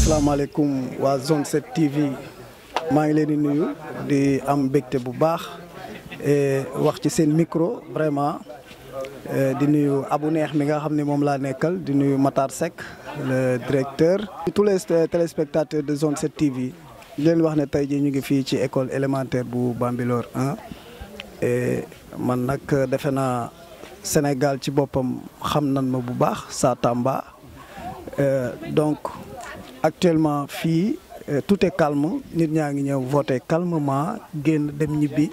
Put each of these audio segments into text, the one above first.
asalaamaaleykum waa Zone 7 TV maa ngi leen di nuyu di am mbégte bu baax wax ci seen micro vraiment di nuyu Abou Neex mi nga xam ne moom laa nekkal di nuyu Matar Seck le directeur. tous les téléspectateurs de Zone 7 TV di leen wax ne tey jii ñu ngi fii ci école élémentaire bu Bambilor 1 et man nag defe naa Sénégal ci boppam xam nan ma bu baax sa Tamba donc actuellement fii tout est calme nit ñaa ngi ñëw voter calmement génn dem ñibbi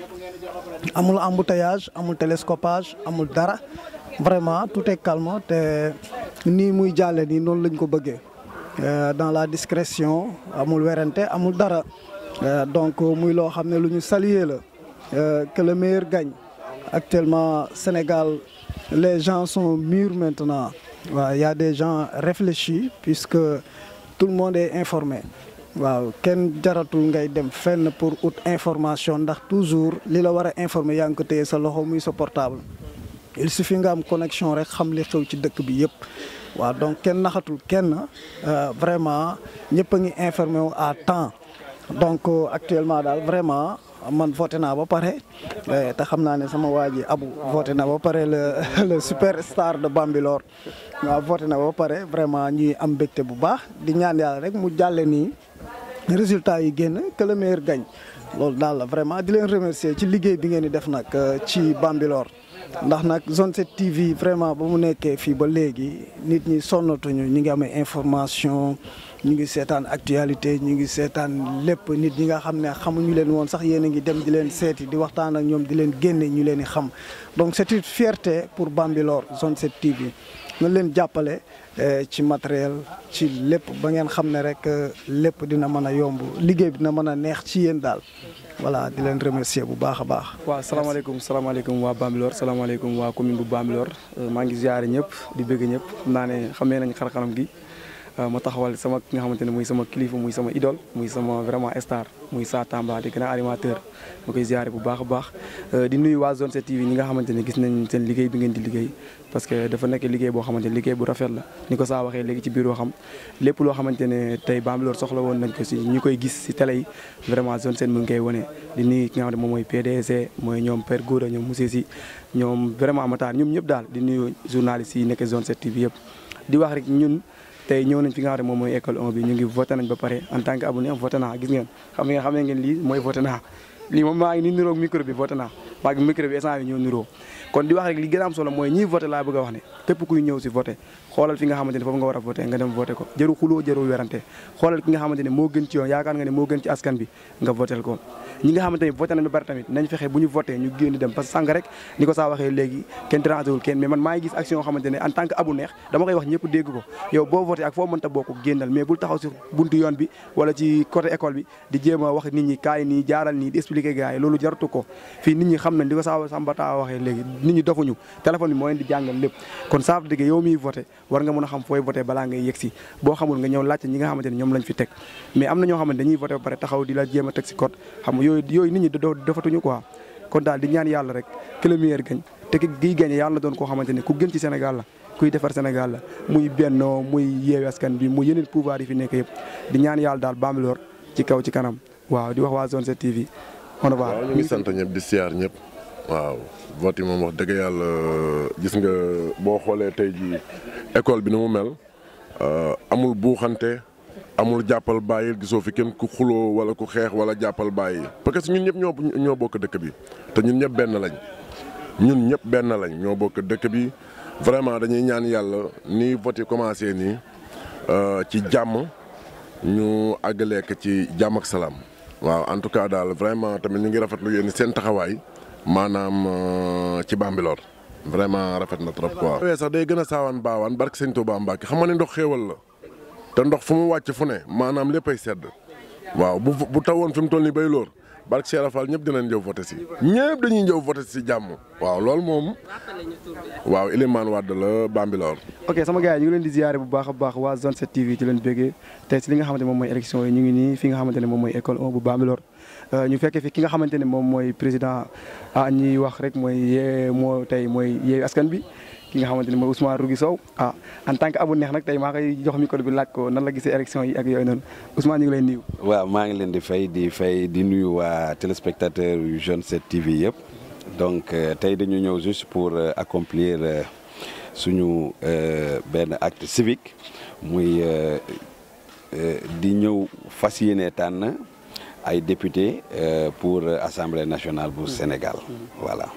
amul embouteillage amul télescopage amul dara vraiment tout est calme te nii muy jàlle nii noonu lañ ko bëggee dans la discrétion amul werante amul dara donc muy loo xam ne lu ñu saluer la que le meilleur gagne actuellement Sénégal les gens sont mûrs maintenant waaw y a des gens réfléchis puisque tout le monde est informé waaw kenn jaratul ngay dem fenn pour ut information ndax toujours li la war a informer yaa ngi ko téye sa loxo muy sa portable il suffit nga am connexion rek xam li xew ci dëkk bi yëpp waaw donc kenn naxatul kenn vraiment ñëpp a ngi informé wu à temps donc actuellement daal vraiment man voté naa ba pare te xam naa ne sama waa ji Abou voté na ba pare le superstar de Bambilor waaw voté na ba pare vraiment ñuy am mbégte bu baax di ñaan yàlla rek mu jàlle nii résultat yi génn que le meilleur gagne loolu daal la vraiment di leen remercier ci liggéey bi ngeen di def nag ci Bambilor ndax nag Zone 7 TV vraiment ba mu nekkee fii ba léegi nit ñi sonnatuñu ñu ngi amee information ñu ngi seetaan actualité ñu ngi seetaan lépp nit ñi nga xam ne xamuñu leen woon sax yéen a ngi dem di leen seeti di waxtaan ak ñoom di leen génne ñu leen di xam donc c'est une fierté pour Bambilor Zone 7 TV nañ leen jàppale ci matériel ci lépp ba ngeen xam ne rek lépp dina mën a yomb liggéey bi dina mën a neex ci yéen daal voilà di leen remercier bu baax a baax. waaw salaamaaleykum waa Bambilor salaamaaleykum waa commune bu Bambilor maa ngi ziare ñëpp di bëgg ñëpp xam naa ne xamee nañ xar-xaram gi ma taxawal sama ki nga xamante ne muy sama kilifa muy sama idole muy sama vraiment star muy Sa Tamba di grand animateur ma koy ziare bu baax a baax di nuyu waa Zone 7 TV ñi nga xamante ne gis nañ seen liggéey bi ngeen di liggéey parce que dafa nekk liggéey boo xamante ne liggéey bu rafet la ni ko saa waxee léegi ci biir waxam lépp loo xamante ne tey Bambilor soxla woon nañ ko si ñi koy gis si télé yi vraiment Zone 7 mu ngi koy wane di nuyu ki nga xamante moom mooy PDC mooy ñoom Père Gora ñoom Moussé Sy ñoom vraiment Matar ñoom ñëpp daal di nuyu journalistes yi nekk Zone 7 TV yëpp di wax rek ñun tey ñëw nañ fi nga xam ne moom mooy école 1 bi ñu ngi voté nañ ba pare en tant que abonné voté naa gis ngeen xam ngeen lii mooy voté naa lii moom maa ngi ni niroog micro bi voté naa maa ngi micro bi instant bi ñëw niroo kon di wax rek li gën a am solo mooy ñiy voté laa bëgg a wax ne képp kuy ñëw si voté xoolal fi nga xamante ne foofu nga war a voté nga dem voté ko jëru xuloo jëru werante xoolal ki nga xamante ne moo gën ci yoon yaakaar nga ne moo gën ci askan bi nga voté ko ñi nga xamante ne voté nañ ba bari tamit nañ fexe bu ñu voté ñu génn dem parce que sànq rek ni ko saa waxee léegi kenn dérangé wul kenn mais man maa ngi gis action yoo xamante ne en tant que Abou Neex dama koy wax ñëpp dégg ko yow boo voté ak foo mënta bokk génnal mais bul taxaw si buntu yoon bi wala ci côté école bi di jéem a wax nit ñi kaay nii jaaral nii di expliquer gars yi loolu jaratu ko fii nit ñi xam nañ li ko saa Sambata waxee léegi nit ñi dofuñu téléphone bi moo leen di jàngal lépp kon ça veut dire yow miy voté war nga mën a xam fooy voté balaa ngay yegg si boo xamul nga ñëw laajte ñi nga xamante ne ñoom lañ fi teg mais am na ñoo xamante dañuy voté ba pare taxaw di la jéem a teg si code xam nga yooyu nit ñi dofatuñu quoi kon daal di ñaan yàlla rek que le meilleur gagne te ki giy gagné yàlla na doon koo xamante ne ku gën ci Sénégal la kuy defar Sénégal la muy Benno muy Yewwi Askan bi muy yeneen pouvoir yi fi nekk yëpp di ñaan yàlla daal Bambilor ci kaw ci kanam waaw di wax waa Zone 7 TV on va. ñu ngi sant ñëpp di siyaar ñëpp waaw vote yi moom wax dëgg yàlla gis nga boo xoolee tey jii école bi ni mu mel amul buuxante amul jàppal bàyyi gisoo fi kenn ku xuloo wala ku xeex wala jàppal bàyyi parce que ñun ñëpp ñoo bokk dëkk bi te ñun ñëpp benn lañ ñoo bokk dëkk bi vraiment dañuy ñaan yàlla ni vote yi commencé nii ci jàmm ñu àggale ko ci jàmm ak salaam waaw en tout cas daal vraiment tamit ñu ngi rafetlu yéen seen taxawaay maanaam ci Bambilor vraiment rafet na trop quoi. waaye sax day gën a saawaan baawaan barke Sëñ Tuubaa Mbàkke xam nga ne ndox xéewal la te ndox fu mu wàcc fu ne maanaam léppay sedd waaw bu tawoon fi mu toll nii bay lóor barke Cheikh Rafal ñëpp dinañ ñëw voté si ñëpp dañuy ñëw voté si jàmm waaw loolu moom waaw Elimane Wade la Bambilor. ok sama gars yi ñu ngi leen di ziare bu baax a baax waa Zone 7 TV ci leen béggee tey si li nga xamante ne moom mooy élection yi ñu ngi nii fi nga xamante ne moom mooy école 1 bu Bambilor ñu fekkee fi ki nga xamante ne moom mooy président ñuy wax rek mooy moo tey mooy Yewwi Askan bi ki nga xamante ni mooy Ousmane Rougui Sow en tant que Abou Nekh nag tey maa koy jox micro bi laaj ko nan la gisee élection yi ak yooyu noonu Ousmane ñu ngi lay nuyu. waaw maa ngi leen di fay di nuyu waa téléspectateur yu Jeune 7 TV yëpp donc tey dañu ñëw juste pour accomplir suñu benn acte civique muy di ñëw fas yéene tànn ay député pour Assemblée nationale bu Sénégal voilà.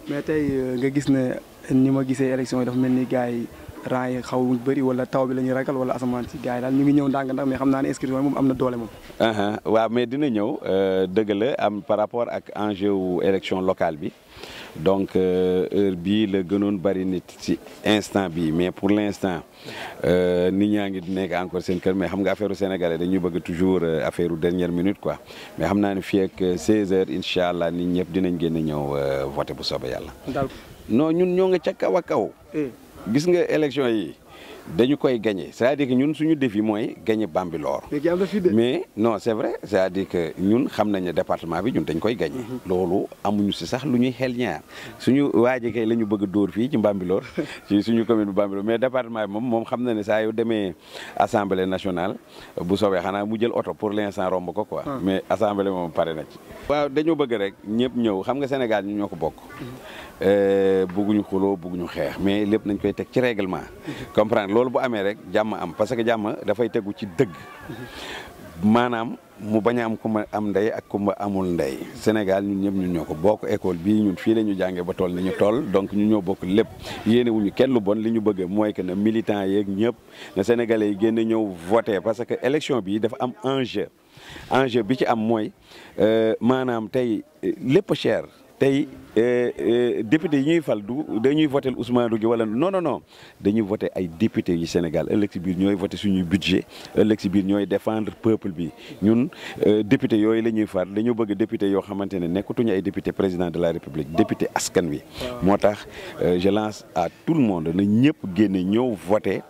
mais tey nga gis ne ni ma gisee élection yi dafa mel ni gars yi rang yi xaw mu bëri wala taw bi la ñuy ragal wala asamaan si gars yi daal ñu ngi ñëw ndànk ndax mais xam naa ne inscription moom am na doole moom. waaw mais dina ñëw dëgg la am par rapport ak enjeu wu élection locale bi donc heure bii la gënoon bari nit ci instant bi mais pour l'instant nit ñaa ngi nekk encore seen kër mais xam nga affaire sénégalais dañuy bëgg toujours affaire dernière minute quoi mais xam naa ne fii ak 16h incha allah nit ñëpp dinañ génn ñëw voté bu soobee yàlla. non ñun ñoo nga ca kaw a kaw. gis nga élection yi dañu koy gagné c'est-à-dire que ñun suñu défi mooy gagné Bambilor. mais non c'est vrai c'est-à-dire que ñun xam nañ ne département bi ñun dañ koy gagné. loolu amuñu si sax lu ñuy xel ñaar suñu waaje kay la ñu bëgg a dóor fii ci Bambilor ci suñu commune bu Bambilor mais département bi moom xam na ne saa yu demee assemblée nationale bu soobee xanaa mu jël oto pour l'instant romb ko quoi. mais assemblée moom pare na ci. waaw dañoo bëgg rek ñëpp ñëw xam nga Sénégal ñu ñoo ko bokk. bëgguñu xuloo bëgguñu xeex mais lépp nañ koy teg ci règlement comprendre loolu bu amee rek jàmm am parce que jàmm dafay tegu ci dëgg maanaam mu bañ a am ku ma am ndey ak ku ma amul ndey Sénégal ñun ñëpp ñun ñoo ko bokk école bii ñun fii la ñu jàngee ba toll ni ñu toll donc ñu ñoo bokk lépp yéene wuñu kenn lu bon li ñu bëgg mooy que na militant yeeg ñëpp na sénégalais yi génn ñëw voter parce que élection bi dafa am enjeu bi ci am mooy maanaam tey lépp cher tey député yi ñuy fal du dañuy voté Ousmane Rougui wala non dañuy voté ay député yi Sénégal ëllëg si biir ñooy voté suñuy budget ëllëg si biir ñooy défendre peuple bi ñun député yooyu la ñuy far dañoo bëgg député yoo xamante ne nekkatuñu ay député président de la République député askan wi. moo tax je lance à tout le monde na ñëpp génne ñëw voté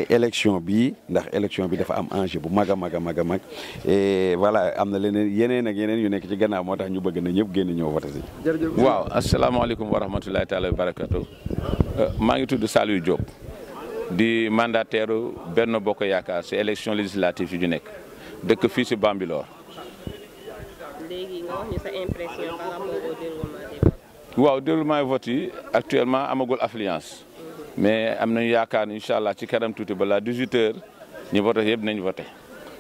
élection bi ndax élection bi dafa am enjeu bu mag a mag et voilà am na leneen yeneen ak yeneen yu nekk ci gannaaw moo tax ñu bëgg na ñëpp génne ñëw voté si. waaw asalaamaaleykum wa rahmatulahi taala wa barakatu maa ngi tudd Saliou Diop di mandataire Benno Bokk Yaakaar ci élection législative yi ñu nekk dëkk fii ci Bambilor. léegi nga wax ñu sa impression par rapport au déroulement des votes. waaw déroulement vote yi actuellement amagul affluence mais am nañu yaakaar ni incha allah ci kanam tuuti balaa 18h ñu voté yëpp nañu voté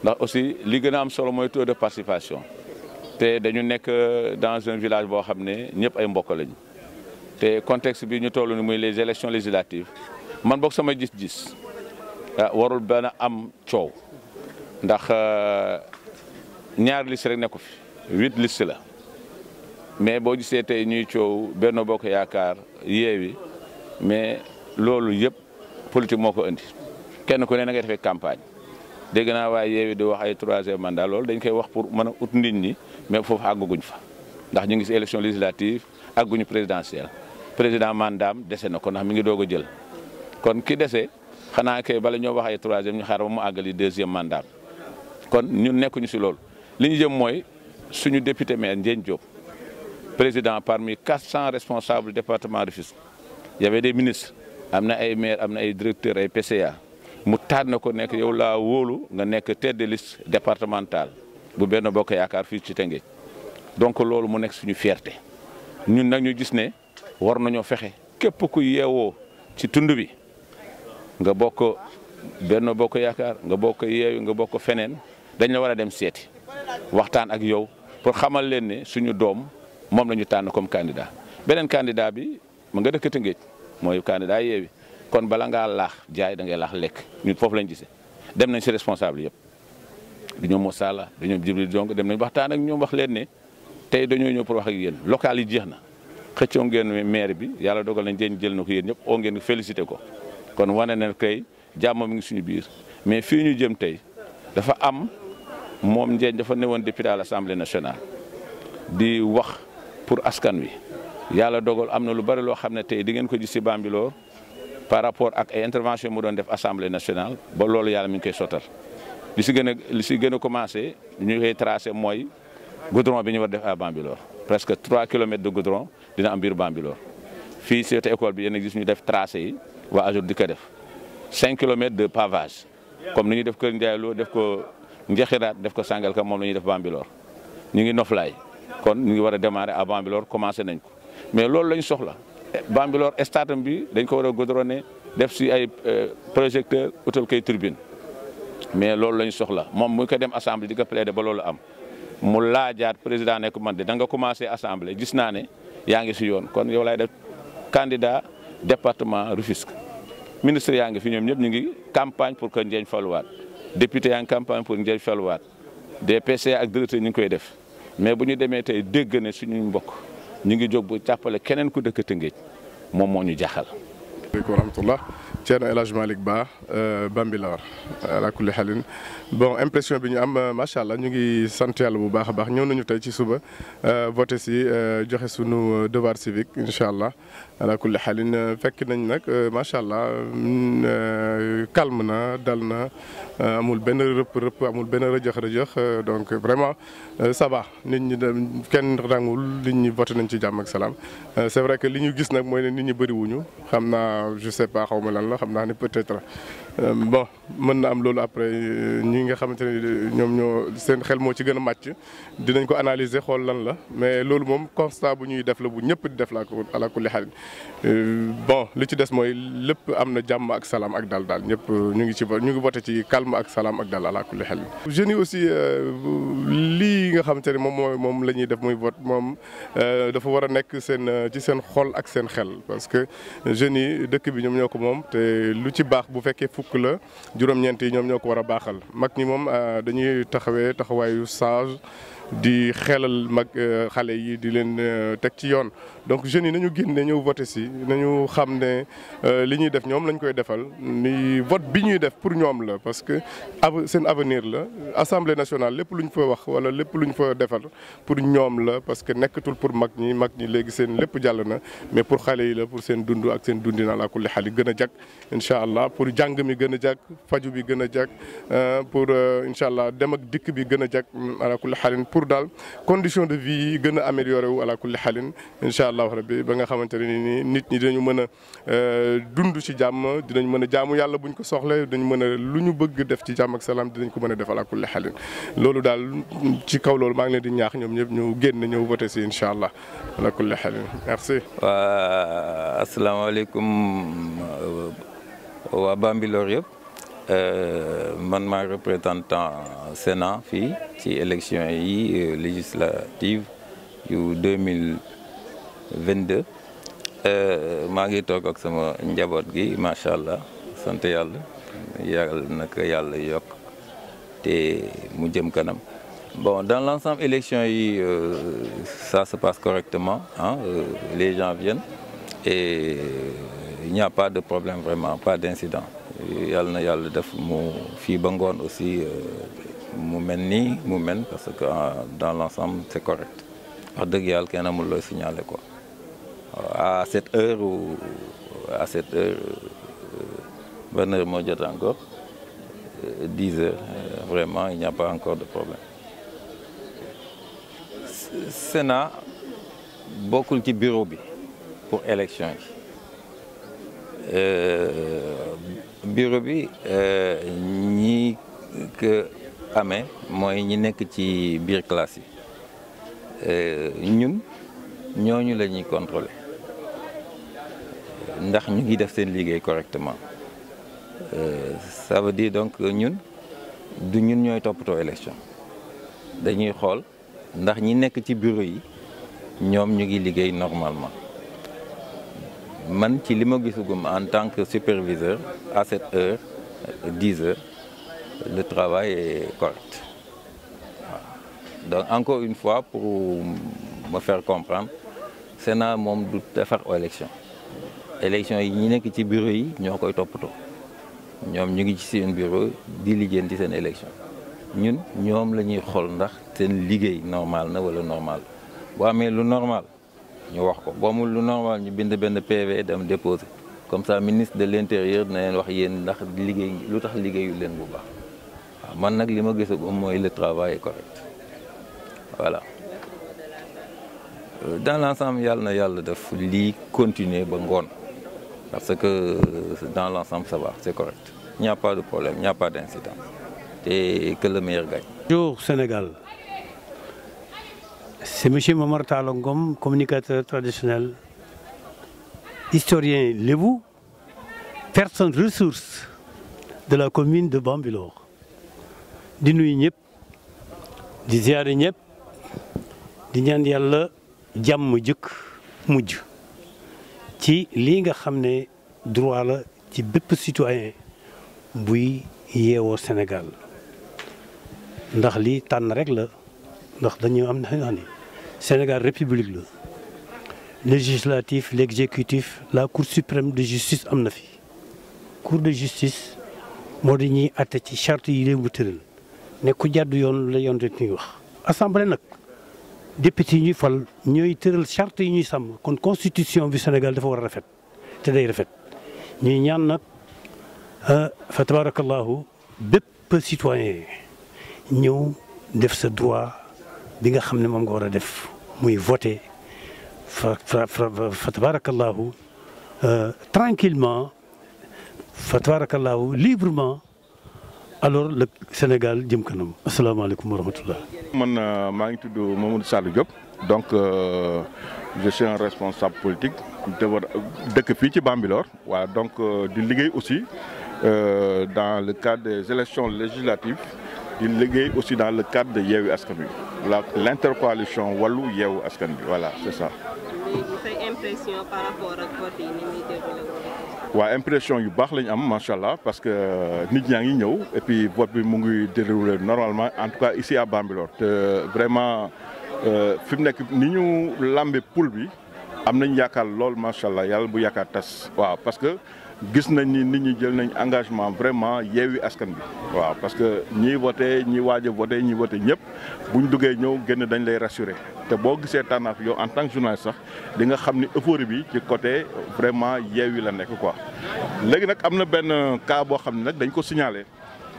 ndax aussi li gën a am solo mooy taux de participation. te dañu nekk dans un village boo xam ne ñëpp ay mbokk lañu te contexte bi ñu toll ni muy les élections législatives man boog sama gis-gis warul benn am coow ndax ñaar liste rek nekku fi 8 liste la mais boo gisee tey ñuy coow Benno Bokk Yaakaar Yewwi mais loolu yëpp politique moo ko indi kenn ku ne na ngay defee campagne dégg naa waaye Yewwi di wax ay 3e mandat loolu dañ koy wax pour mën a ut nit ñi mais foofu àgguñ fa ndax ñu ngi ci élection législative àgguñu présidentielle président mandaam dese na ko ndax mi ngi doog a jël kon ki dese xanaa kay bala ñoo wax ay 3e ñu xaar ba mu àggali 2e mandat kon ñun nekkuñu ci loolu li ñu jëm mooy suñu député maire Ndiène Diop président parmi 400 responsables département de Rufisque y avait des ministres am na ay maires am na ay directeurs ay PCA mu tànn ko nekk yow laa wóolu nga nekk tête de liste départementale bu Benno Bokk Yaakaar fii ci Tëngéej donc loolu mu nekk suñu fierté ñun nag ñu gis ne war nañoo fexe képp ku yeewoo ci tund bi nga bokk Benno Bokk Yaakaar nga bokk Yewwi nga bokk feneen dañ la war a dem seeti waxtaan ak yow pour xamal leen ne suñu doom moom la ñu tànn comme candidat beneen candidat bi ma nga dëkk Tëngéej mooy candidat Yewwi kon bala ngaa laax jaay da ngay laax lekk ñun foofu lañ gisee dem nañ ci responsable yëpp di ñoom Moussala di ñoom Djibril donc dem nañ waxtaan ak ñoom wax leen ne tey dañoo ñëw pour wax ak yéen local yi jeex na xëccoo ngeen maire bi yàlla dogal nañ jël na ko yéen ñëpp oo ngeen félicité ko kon wane na kay jàmm mi ngi suñu biir mais fii ñu jëm tey dafa am moom Ndiène dafa newoon député à l'Assemblée nationale di wax pour askan wi yàlla dogal am na lu bari loo xam ne tey di ngeen ko gis ci Bambilor par rapport ak ay intervention mu doon def Assemblée nationale ba loolu yàlla mi ngi koy sottal li si gën a commencé ñu koy tracé mooy goudron bi ñu war def à Bambilor presque 3 kilomètres de goudron dina am biir Bambilor fii ci école bi yéen a gis ñu def tracé yi waa AGEROUTE di ko def 5 kilomètres de pavage comme ni ñuy def Kër Ndiaye Lo def ko Njaxiraat def ko Sangalkam moom la ñuy def Bambilor ñu ngi noflaay kon ñu ngi war a démarrer à Bambilor commencé nañ ko mais loolu lañ soxla Bambilor stade bi dañ ko war a goudronné def ci ay projecteur utal koy turbine mais loolu lañ soxla moom mu ko dem assemblée di ko plaider ba loolu am mu laajaat président ne ko man de da nga commencé assemblée gis naa ne yaa ngi ci yoon kon yow laay def candidat département Rufisque ministre yaa ngi fi ñoom ñëpp ñu ngi campagne pour que Ndiagne faluwaat député yaa ngi campagne pour Ndiagne faluwaat DPC ak directeur ñu ngi koy def mais bu ñu demee tey dégg ne suñu mbokk ñu ngi jóg bu jàppale keneen ku dëkk Tëngéej moom moo ñu jaxal. Aleykum wa rahmatullah Thierno El Hadj Malick Ba Bambilor ala kulli xalin bon impression bi ñu am macha allah ñu ngi sant yàlla bu baax a baax ñëw nañu tey ci suba voté si joxe sunu devoir civique incha allah ala kulli xalin fekk nañ nag macha allah calme na dal na amul benn rëpp amul benn rëjëx donc vraiment ça va nit ñi dem kenn rangul nit ñi voté nañ ci jàmm ak salaam c'est vrai que li ñu gis nag mooy ne nit ñi bëri wuñu xam naa je sais pas xaw ma lan la xam naa ne peut-être bon mën na am loolu après ñi nga xamante ne ñoom ñoo seen xel moo ci gën a màcc dinañ ko analyser xool lan la mais loolu moom constat bu ñuy def la bu ñëpp di def la ko ala kulli xaal bon li ci des mooy lépp am na jàmm ak salaam ak dal daal ñëpp ñu ngi voté ci calme ak salaam ak dal ala kulli xaal. jeunes yi aussi lii nga xamante ne moom la ñuy def muy vote moom dafa war a nekk ci seen xol ak seen xel parce que jeunes yi dëkk bi ñoom ñoo ko moom te lu ci baax bu fekkee fukk la juróom-ñeent yi ñoom ñoo ko war a baaxal mag ñi moom dañuy taxawee taxawaayu sage di xelal mag xale yi di leen teg ci yoon donc jeunes yi nañu génne ñëw voté si nañu xam ne li ñuy def ñoom lañ koy defal ni vote bi ñuy def pour ñoom la parce que seen avenir la assemblée nationale lépp lu ñu fa wax wala lépp lu ñu fa defal pour ñoom la parce que nekkatul pour mag ñi léegi seen lépp jàll na mais pour xale yi la pour seen dund ak seen dundina la kulli xale yi gën a jag incha allah pour jàng mi gën a jag faju bi gën a jag pour incha allah dem ak dikk bi gën a jag ala kulli xalin pour daal condition de vie yi gën a amélioré wu ala kulli xalin incha allah rabbi ba nga xamante ne ni nit ñi dinañu mën a dund ci jàmm dinañ mën a jaamu yàlla buñ ko soxlee dinañ mën a lu ñu bëgg def ci jàmm ak salaam dinañ ko mën a def ala kulli xalin loolu daal ci kaw loolu maa ngi leen di ñaax ñoom ñëpp ñu génn ñëw voté si incha allah ala kulli xalin merci. waa asalaamaaleykum waa Bambilor yëpp man maay représentant Sénat fii ci élection yi législative yu 2022 maa ngi toog ak sama njaboot gi macha allah sant yàlla naka yàlla yokk te mu jëm kanam. Bon, dans l'ensemble élection yi ça se passe correctement hein, les gens viennent et il n'y a pas de problème vraiment pas d'incident. Yàlla na yàlla def mu fii ba ngoon aussi mu mel parce que dans l'ensemble c'est correct wax dëgg yàlla kenn amul looy signaler quoi à cette heure ban heure moo jot encore 10 heures vraiment il n'y a pas encore de problème. Sénat bokkul ci bureau bi pour élection yi bureau bi ñi ko amee mooy ñi nekk ci biir classe yi ñun ñooñu la ñuy contrôler ndax ñu ngi def seen liggéey correctement ça veut dire donc ñun du ñun ñooy toppatoo élection dañuy xool ndax ñi nekk ci bureau yi ñoom ñu ngi liggéey normalement man ci li ma gisugum en tant que superviseur à cette heure 10 heures le travail est correct donc encore une fois pour me faire comprendre Sénat moom du defar élection yi ñi nekk ci bureau yi ñoo koy toppatoo ñoom ñu ngi ci seen bureau di lijjanti seen élection ñun ñoom la ñuy xool ndax seen liggéey normal na wala normal boo amee lu normal ñu wax ko boo amul lu normal ñu bind benn PV dem déposer comme ça ministre de l'intérieur dina leen wax yéen ndax liggéey lu tax liggéeyu leen bu baax waaw man nag li ma gisagum mooy le travail est correct voilà. dans l'ensemble yàlla na yàlla def lii continuer ba ngoon parce que dans l'ensemble ça va, c'est correct. Il n'y a pas de problème, il n'y a pas d'incident. Et que le meilleur gagne. Bonjour Sénégal. C'est M. Momar Talla Ngom, communicateur traditionnel, historien lébou, personne ressource de la commune de Bambilor. di nuyu ñëpp di ziare ñëpp di ñaan yàlla jàmm jëkk mujj ci lii nga xam ne droit la ci bépp citoyen buy yeewoo Sénégal ndax lii tànn rek la ndax dañu am na ni Sénégal république la législatif l'exécutif la cour suprême de justice am na fi cour de justice moo di ñuy atte ci charte yi réew mu tëral ne ku jàddu yoon la yoon rek ñuy wax. assemblée nag député yi ñuy fal ñooy tëral charte yi ñuy sàmm kon constitution bi Sénégal dafa war a rafet te day rafet ñuy ñaan nag fa tabarakallahu bépp citoyen ñëw def sa droit bi nga xam ne moom nga war a def muy voter fa tabarakallahu tranquillement fa tabarakallahu librement alors le Sénégal jëm kanam asalaamaaleykum wa rahmatullah. man maa ngi tudd Mamadou Sall Diop donc je suis un responsable politique dëkk fii ci Bambilor waaw donc di liggéey aussi dans le cadre des élections législatives di liggéey aussi dans le cadre de Yewwi Askan Wi l'intercoalition Wallu Yewwi Askan Wi voilà c'est ça. léegi say impression par rapport ak vote yi ni muy déroulé waaw impression yu baax la ñu am macha allah parce que nit ñaa ngi ñëw et puis vote bi mu ngi déroulé normalement en tout cas ici à Bambilor te vraiment fi mu nekk ni ñu lambe poule bi am nañ yaakaar lool macha allah yàlla bu yaakaar tas waaw parce que gis nañ ni nit ñi jël nañ engagement vraiment Yewwi Askan Wi waaw parce que ñiy voté ñi waaj a voté ñi voté ñëpp buñ duggee ñëw génn dañ lay rassurer te boo gisee tànnaaf yow en tant que journaliste sax di nga xam ni euphorie bi ci côté vraiment Yewwi la nekk quoi. léegi nag am na benn cas boo xam ne nag dañ ko signalé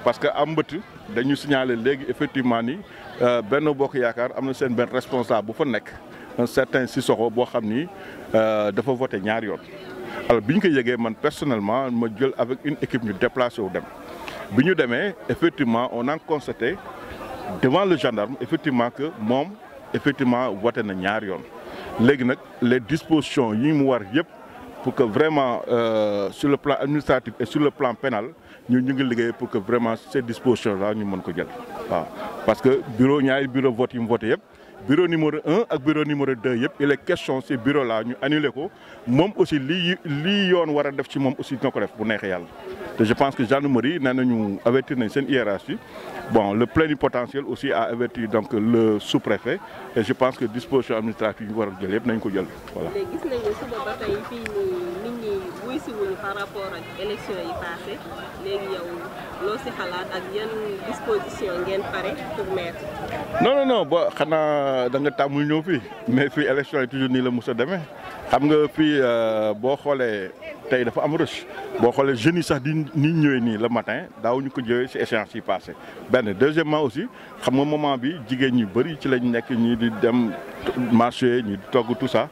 parce que am mbëtt dañu signalé léegi effectivement ni Benno Bokk Yaakaar am na seen benn responsable bu fa nekk un certain Sissoko boo xam ni dafa voté ñaari yoon. alors bi ñu ko yëgee man personnellement ma jël avec une équipe ñu déplacé wu dem bi ñu demee effectivement on a constaté devant le gendarme effectivement que moom effectivement voté na ñaari yoon léegi nag les dispositions yi mu war yëpp pour que vraiment sur le plan administratif et sur le plan pénal ñu ngi liggéey pour que vraiment ces dispositions là ñu mën ko jël waaw parce que ñaari bureau vote yi mu voté yëpp bureau numéro 1 ak bureau numéro 2 yëpp il est question ces bureaux là ñu annulé ko moom aussi lii yoon war a def ci moom aussi dina ko def bu neexee yàlla te je pense que gendarmerie nee nañu avertir nañ seen hiérarchie bon le plénipotentiel aussi a averti donc le sous-préfet et je pense que disposition administrative yi ñu war a jël yëpp nañ ko jël voilà. léegi gis nañu suba ba tey fii nii nit ñi wuy si wuñu par rapport ak élection yi passé léegi yow loo si xalaat ak yan disposition ngeen pare pour mettre. non ba xanaa da nga tàmmul ñëw fii mais fii élection yi toujours nii la mos a demee xam nga fii boo xoolee tey dafa am rush boo xoolee jeunes yi sax di ni ñëwee nii le matin daawuñu ko jëwee ci échéance yi passé benn deuxièmement aussi xam nga moment bi jigéen ñi bëri ci lañ nekk ñi di dem marché ñi di togg tout ça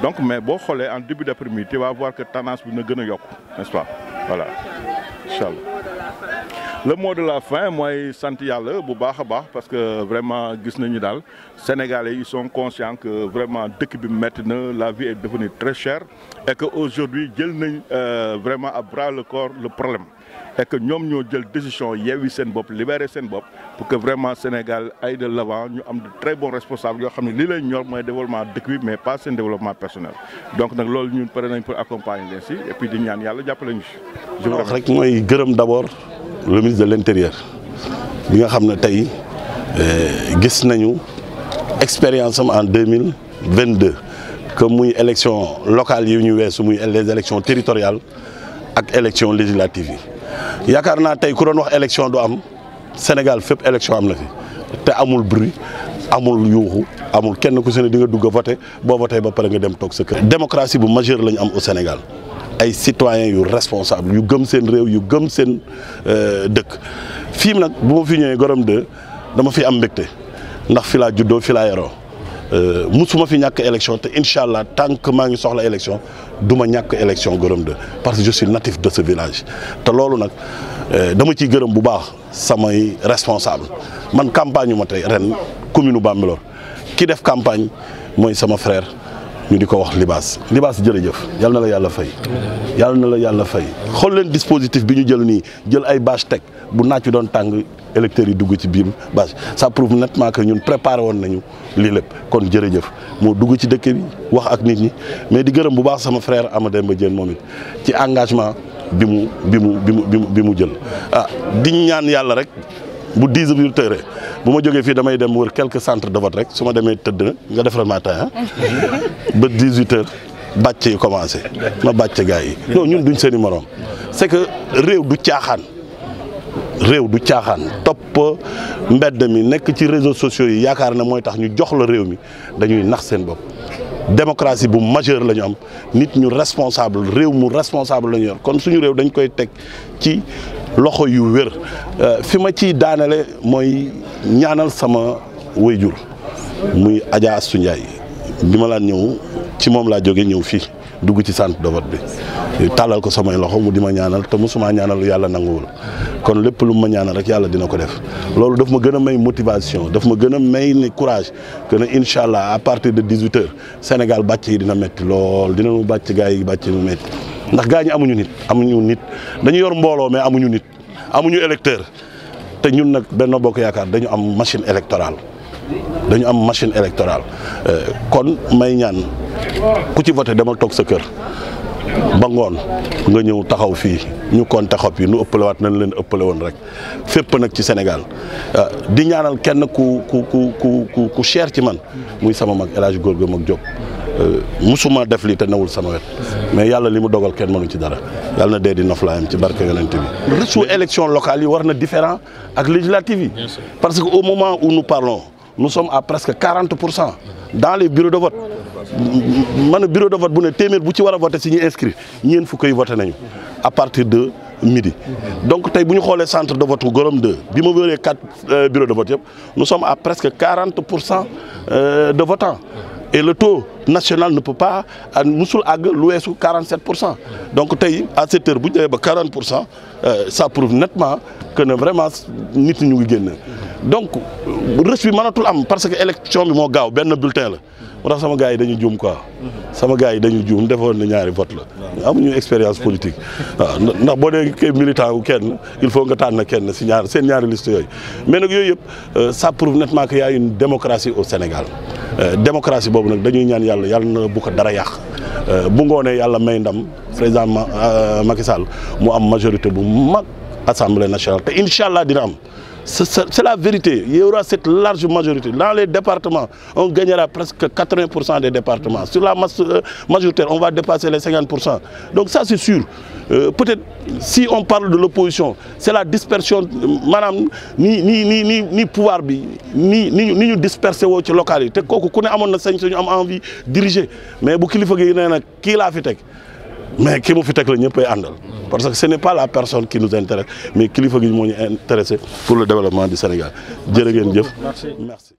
donc mais boo xoolee en début d'après-midi tu vas voir que tendance bi na gën a yokk n'est-ce pas voilà incha allah. le mot de la fin mooy sant yàlla bu baax a baax parce que vraiment gis nañu daal Sénégalais ils sont conscients que vraiment dëkk bi métti na la vie est devenue très chère et que aujourd'hui jël nañ vraiment à bras le corps le problème et que ñoom ñoo jël décision yeewi seen bopp libérer seen bopp pour que vraiment Sénégal aille de l'avant ñu am de très bons responsables yoo xam ne lii lay ñor mooy développement dëkk bi mais pas seen développement personnel donc nag loolu ñun pare nañ pour accompagner leen si et puis di ñaan yàlla jàppale ñu si. wax rek mooy gërëm d'abord le ministre de l'Intérieur bi nga xam ne tey gis nañu expérience am en 2022 que muy élection locale yi ñu weesu muy les élections territoriales ak élections législatives yi yaakaar naa tey ku doon wax élection du am Sénégal fépp élection am na fi te amul bruit amul yuuxu amul kenn ku si ne di nga dugg a voter boo voter ba pare nga dem toog sa kër. démocratie bu majeure la ñu am au Sénégal ay citoyens yu responsable yu gëm seen réew yu gëm seen dëkk fii nag bu ma fi ñëwee Gorom 2 dama fi am mbégte ndax fi laa juddoo fi laa yaroo musuma fi ñàkk élection te incha allah tant que maa ngi soxla élection du ma ñàkk élection Gorom 2 parce que je suis natif de ce village te loolu nag dama ciy gërëm bu baax samay responsable man campagne ma tey ren commune Bambilor ki def campagne mooy sama frère ñu di ko wax Libaas jërëjëf yal na la yàlla fay yal na la yàlla fay xool leen dispositif bi ñu jël nii jël ay bâche teg bu naaj wi doon tàng électeurs yi dugg ci biir bâche ça prouve nettement que ñun préparé woon nañu lii lépp kon jërëjëf moo dugg ci dëkk bi wax ak nit ñi mais di gërëm bu baax sama frère Amademba Diène moom it ci engagement bi mu jël di ñaan yàlla rek bu 18 heures bu ma jógee fii damay dem wër quelques centres de vote rek su ma demee tëdd nga defaral ma tay ba 18 heures bàcc yi commencé ma bàcc gars yi non ñun duñ seeni morom c'est que réew du caaxaan topp mbedd mi nekk ci réseaux sociaux yi yaakaar na mooy tax ñu jox la réew mi dañuy nax seen bopp démocratie bu majeure la ñu am nit ñu responsable réew mu responsable la ñu yor kon suñu réew dañ koy teg ci loxo yu wér fi ma ciy daanale mooy ñaanal sama waajur muy Adja Astou Ndiaye bi ma laan ñëw ci moom laa jóge ñëw fii dugg ci centre de vote bi tàllal ko samay loxo mu di ma ñaanal te mosuma ñaanal lu yàlla nanguwul kon lépp lu ma ñaanal rek yàlla dina ko def loolu daf ma gën a may motivation daf ma gën a may ni courage que ne incha allah à partir de 18 heures Sénégal bàcc yi dina métti lool dina mu bàcc gars yi bàcc mu métti ndax gars ñi amuñu nit dañu yor mbooloo mais amuñu nit amuñu électeur te ñun nag Benno Bokk Yaakaar dañu am machine électorale kon may ñaan ku ci voté demal toog sa kër ba ngoon nga ñëw taxaw fii ñu compté xob yi nu ëppalewaat nañ leen ëppale woon rek fépp nag ci Sénégal di ñaanal kenn ku cher ci man muy sama mag El Hadj Gorgui Mag Diop musuma def lii te newul sama wet mais yàlla li mu dogal kenn mënu ci dara yàlla na dee di noflaayam ci barke yonent bi su élection locale yi war na différent ak législative yi parce que au moment où nous parlons nous sommes à presque 40% dans les bureaux de vote man bureau de vote bu ne téeméer bu ci war a voté si ñu inscrit ñeen fukk yi voté nañu à partir de midi donc tey bu ñu xoolee centre de vote Gorom 2 bi ma wëree 4 bureaux de vote yëpp nous sommes à presque 40% de votants et le taux national ne peut pas musul àgg lu weesu 47% donc tey à cette heure bu ñu demee ba 40% ça prouve nettement que ne vraiment nit ñi ñu ngi génn donc rëcc bi mënatul am parce que élection bi moo gaaw benn bulletin la moo tax sama gars yi dañu juum quoi sama gars yi dañu juum defoon na ñaari vote la amuñu expérience politique waaw ndax boo dee kay militant wu kenn il faut nga tànn kenn si seen ñaari liste yooyu mais nag yooyu yëpp ça prouve nettement qu'il y a une démocratie au Sénégal démocratie boobu nag dañuy ñaan yàlla na bu ko dara yàq bu ngoonee yàlla may ndam président Macky Sall mu am majorité bu mag assemblée nationale te incha allah dina am c'est la vérité il y aura cette large majorité dans les départements on gagnera presque 80% des départements sur la masse majoritaire on va dépasser les 50% donc ça c'est sûr peut-être si on parle de l'opposition c'est la dispersion maanaam ni pouvoir bi ni ñu disperser woo ci local yi te kooku ku ne amoon na sañ suñu am envie diriger mais bu kilifa gi nee na kii laa fi teg mais ki mu fi teg la ñëppay àndal parce que ce n'est pas la personne qui nous intéresse mais kilifa gi moo ñu intéressé pour le développement du Sénégal jërë ngeen jëf merci